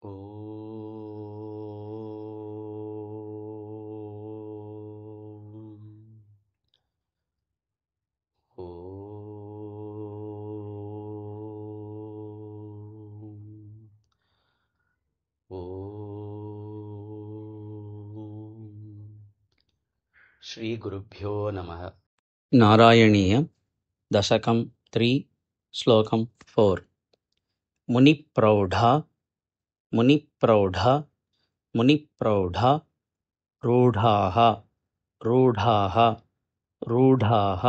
ॐ ॐ श्रीगुरुभ्यो नमः। नारायणीय दशकं 3 श्लोकं 4। मुनिप्रौढा मुनिप्रौढा मुनिप्रौढा रूढाः रूढाः रूढाः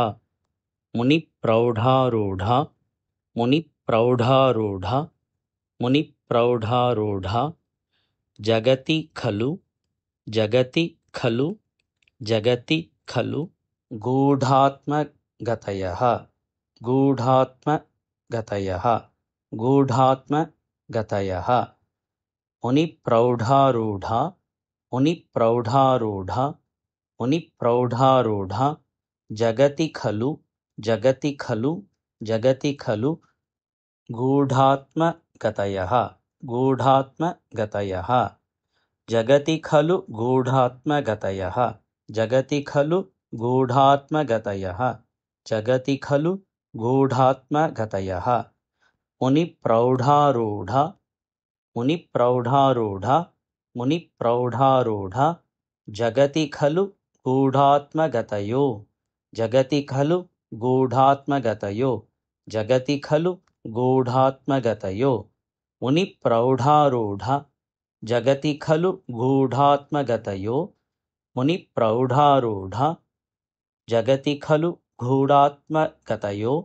मुनिप्रौढारूढा मुनिप्रौढारूढा मुनिप्रौढारूढा जगति खलु जगति खलु जगति खलु गूढात्मगतयः गूढात्मगतयः गूढात्मगतयः मुनिप्रौढारूढा मुनिप्रौढारूढा मुनिप्रौढारूढा जगति खलु जगति खलु जगति खलु गूढात्मगतयः गूढात्मगतयः जगति खलु गूढात्मगतयः जगति खलु गूढात्मगतयः जगति खलु गूढात्मगतयः मुनिप्रौढारूढा मुनिप्रौढारूढा मुनिप्रौढारूढा जगति खलु गूढात्मगतयो जगति खलु गूढात्मगतयो जगति खलु गूढात्मगतयो मुनिप्रौढारूढा जगति खलु गूढात्मगतयो मुनिप्रौढारूढा जगति खलु गूढात्मगतयो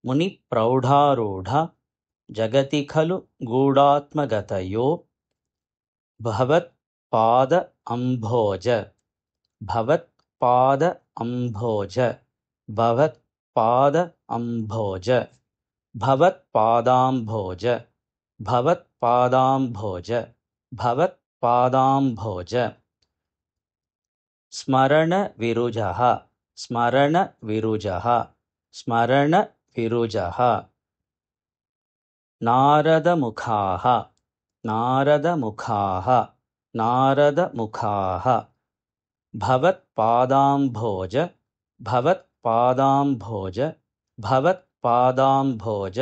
मुनिप्रौढारूढा जगति खलु गूढात्मगतयो भवत्पाद अम्भोज भवत्पाद अम्भोज भवत्पाद अम्भोज भवत्पादाम्भोज भवत्पादाम्भोज भवत्पादाम्भोज स्मरणविरुजः स्मरणविरुजः स्मरणविरुजः नारदमुखाः नारदमुखाः नारदमुखाः भवत्पादाम्भोज भवत्पादाम्भोज भवत्पादाम्भोज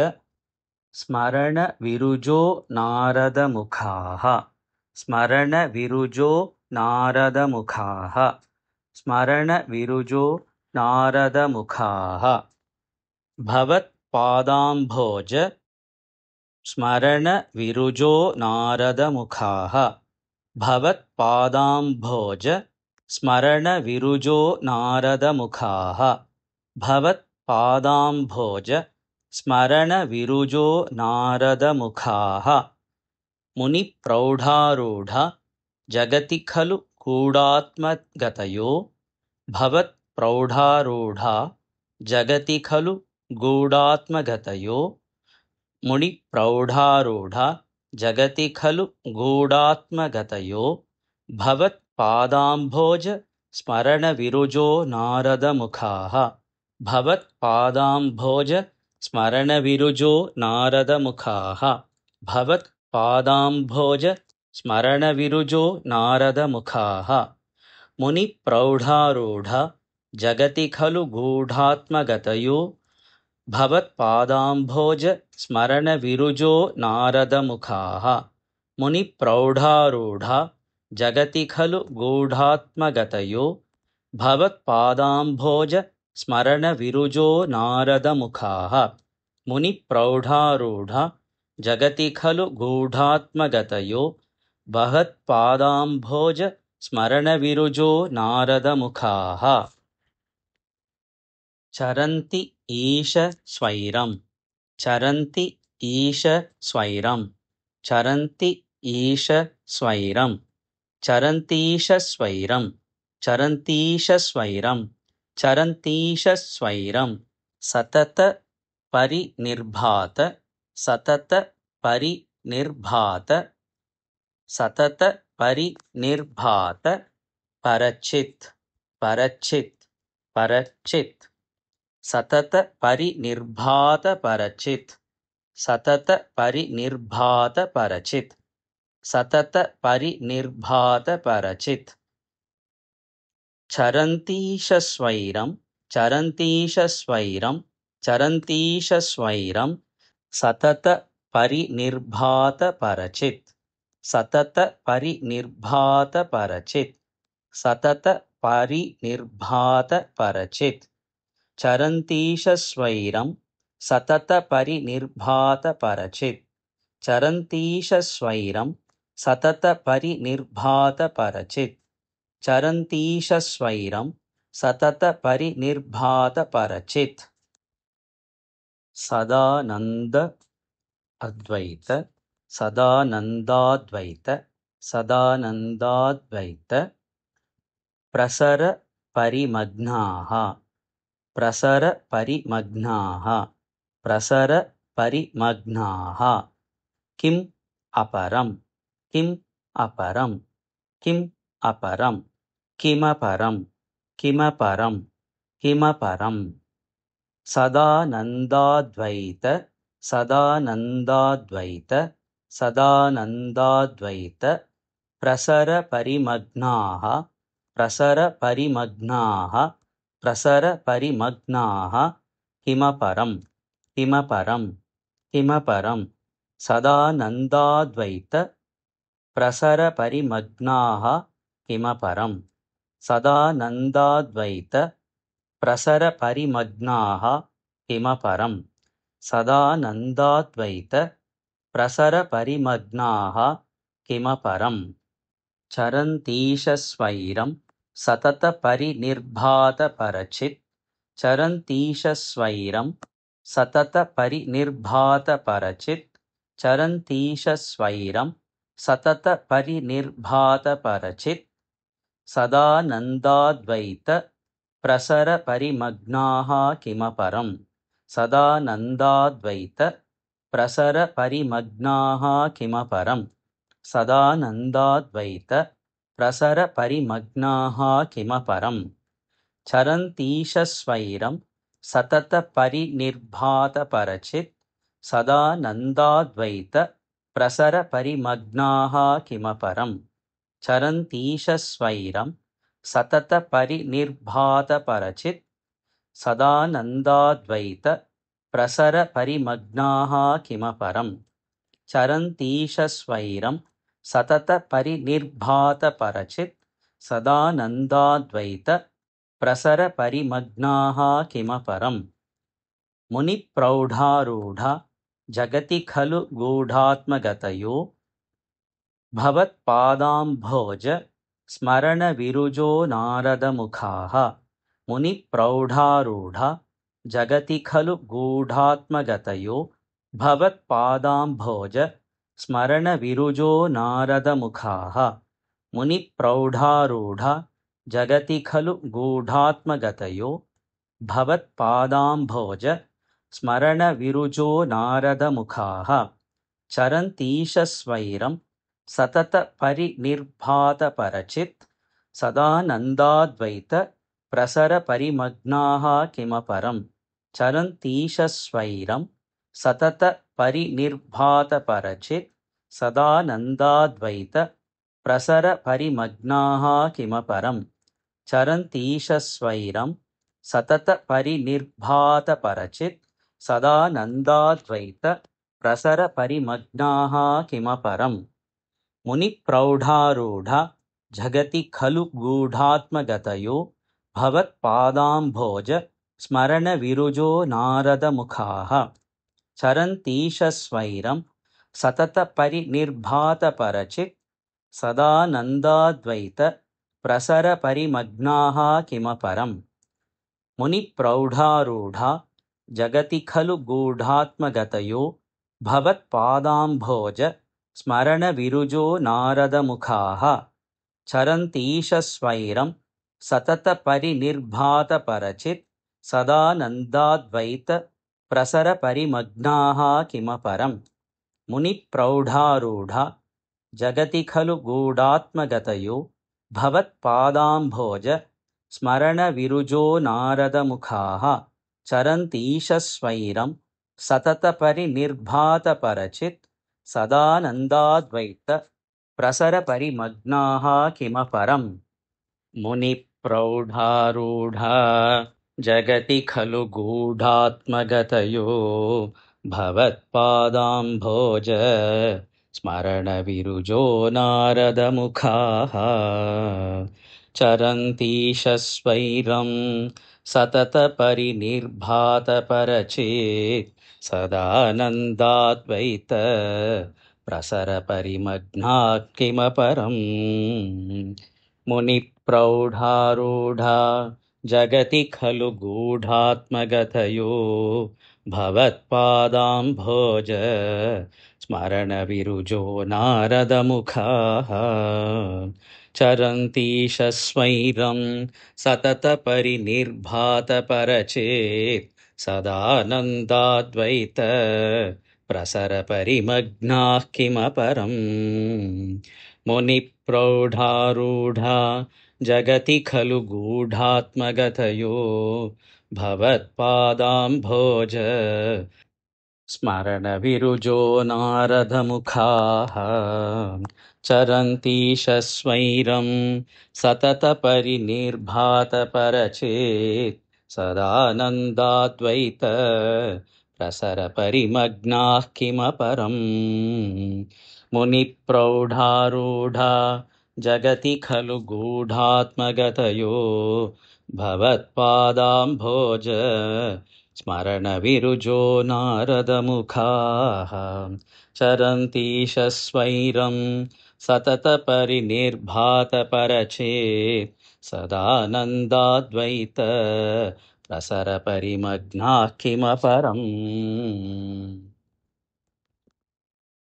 स्मरणविरुजो नारदमुखाः स्मरणविरुजो नारदमुखाः स्मरणविरुजो नारदमुखाः भवत्पादाम्भोज स्मरणविरुजो नारदमुखाः भवत्पादाम्भोज स्मरणविरुजो नारदमुखाः भवत्पादाम्भोज स्मरणविरुजो नारदमुखाः मुनिप्रौढारूढा जगति खलु गूढात्मगतयो भवत्प्रौढारूढा जगति खलु गूढात्मगतयो मुनिप्रौढारूढा जगति खलु गूढात्मगतयो भवत्पादाम्भोज स्मरणविरुजो नारदमुखाः भवत्पादाम्भोज स्मरणविरुजो नारदमुखाः भवत्पादाम्भोज स्मरणविरुजो नारदमुखाः मुनिप्रौढारूढा जगति खलु गूढात्मगतयो भवत्पादाम्भोज स्मरणविरुजो नारदमुखाः मुनिप्रौढारूढा जगति खलु गूढात्मगतयो भवत्पादाम्भोज स्मरणविरुजो नारदमुखाः मुनिप्रौढारूढा जगति खलु गूढात्मगतयो भवत्पादाम्भोज स्मरणविरुजो नारदमुखाः चरन्ति ईश स्वैरं चरन्ति ईश स्वैरं चरन्ति ईश स्वैरं चरन्तीश स्वैरं चरन्तीश स्वैरं चरन्तीश स्वैरं सतत परिनिर्भात सतत परिनिर्भात सतत परिनिर्भात परचित् परचित् परचित् सतत परिनिर्भात परचित् सतत परिनिर्भात परचित् सततपरिनिर्भातपरचित् चरन्तीशस्वैरं चरन्तीशस्वैरं चरन्तीशस्वैरं सततपरिनिर्भातपरचित् सततपरिनिर्भातपरचित् सततपरिनिर्भातपरचित् चरन्तीशस्वैरं सततपरिनिर्भातपरचित् चरन्तीशस्वैरं सततपरिनिर्भातपरचित् चरन्तीशस्वैरं सततपरिनिर्भातपरचित् सदानन्द अद्वैत सदानन्दाद्वैत सदानन्दाद्वैत प्रसरपरिमग्नाः प्रसरपरिमग्नाः प्रसरपरिमग्नाः किम् अपरं किम् अपरं किम् अपरं किमपरं किमपरं किमपरं सदानन्दाद्वैत सदानन्दाद्वैत सदानन्दाद्वैत प्रसरपरिमग्नाः प्रसरपरिमग्नाः प्रसरपरिमग्नाः किमपरं किमपरं किमपरं सदानन्दाद्वैत प्रसरपरिमग्नाः किमपरं सदानन्दाद्वैत प्रसरपरिमग्नाः किमपरं सदानन्दाद्वैत प्रसरपरिमग्नाः किमपरं चरन्तीशस्वैरं सततपरिनिर्भातपरचित् चरन्तीशस्वैरं सततपरिनिर्भातपरचित् चरन्तीशस्वैरं सततपरिनिर्भातपरचित् सदानन्दाद्वैत प्रसरपरिमग्नाः किमपरं सदानन्दाद्वैत प्रसरपरिमग्नाः किमपरं सदानन्दाद्वैत प्रसरपरिमग्नाः किमपरं चरन्तीशस्वैरं सततपरिनिर्भातपरचित् सदानन्दाद्वैत प्रसरपरिमग्नाः किमपरं चरन्तीशस्वैरं सततपरिनिर्भातपरचित् सदानन्दाद्वैत प्रसरपरिमग्नाः किमपरं चरन्तीशस्वैरं सततपरिनिर्भातपरचित् सदानन्दाद्वैत प्रसरपरिमग्नाः किमपरं मुनिप्रौढारूढ जगति खलु गूढात्मगतयो भवत्पादाम्भोज स्मरणविरुजो नारदमुखाः मुनिप्रौढारूढ जगति खलु गूढात्मगतयो भवत्पादाम्भोज स्मरणविरुजो नारदमुखाः मुनिप्रौढारूढ जगति खलु गूढात्मगतयो भवत्पादाम्भोज स्मरणविरुजो नारदमुखाः चरन्तीशस्वैरं सततपरिनिर्भातपरचित् सदानन्दाद्वैत प्रसरपरिमग्नाः किमपरं चरन्तीशस्वैरं सततपरिनिर्भातपरचित् सदानन्दाद्वैत प्रसरपरिमग्नाः किमपरं चरन्तीशस्वैरं सततपरिनिर्भातपरचित् सदानन्दाद्वैत प्रसरपरिमग्नाः किमपरं मुनिप्रौढारूढ जगति खलु गूढात्मगतयो भवत्पादाम्भोज स्मरणविरुजो नारदमुखाः चरन्तीशस्वैरं सततपरिनिर्भातपरचित् सदानन्दाद्वैत प्रसरपरिमग्नाः किमपरं मुनिप्रौढारूढ जगति खलु गूढात्मगतयो भवत्पादाम्भोज स्मरणविरुजो नारदमुखाः चरन्तीशस्वैरं सततपरिनिर्भातपरचित् सदानन्दाद्वैत प्रसरपरिमग्नाः किमपरं मुनिप्रौढारूढ जगति खलु गूढात्मगतयो भवत्पादाम्भोज स्मरणविरुजो नारदमुखाः चरन्तीशस्वैरं सततपरिनिर्भातपरचित् सदानन्दाद्वैत प्रसरपरिमग्नाः किमपरम् मुनिप्रौढारूढा जगति खलु गूढात्मगतयो भवत्पादाम्भोज स्मरणविरुजो नारदमुखाः चरन्तीशस्वैरं सततपरिनिर्भातपरचेत् सदानन्दाद्वैत प्रसरपरिमग्नात् किमपरम् मुनिप्रौढारूढा जगति खलु गूढात्मगतयो भवत्पादाम्भोज स्मरणविरुजो नारदमुखाः चरन्तीशस्वैरं सततपरिनिर्भातपरचेत् सदानन्दाद्वैत प्रसरपरिमग्नाः किमपरम् मुनिप्रौढारूढा जगति खलु गूढात्मगतयो भवत्पादाम्भोज स्मरणविरुजो नारदमुखाः चरन्तीशस्वैरं सततपरिनिर्भातपरचेत् सदानन्दाद्वैत प्रसरपरिमग्नाः किमपरम् मुनिप्रौढारूढा जगति खलु गूढात्मगतयो भवत्पादाम्भोज स्मरणविरुजो नारदमुखाः चरन्तीशस्वैरं सततपरिनिर्भातपरचेत् सदानन्दाद्वैत प्रसरपरिमग्नाः किमपरम्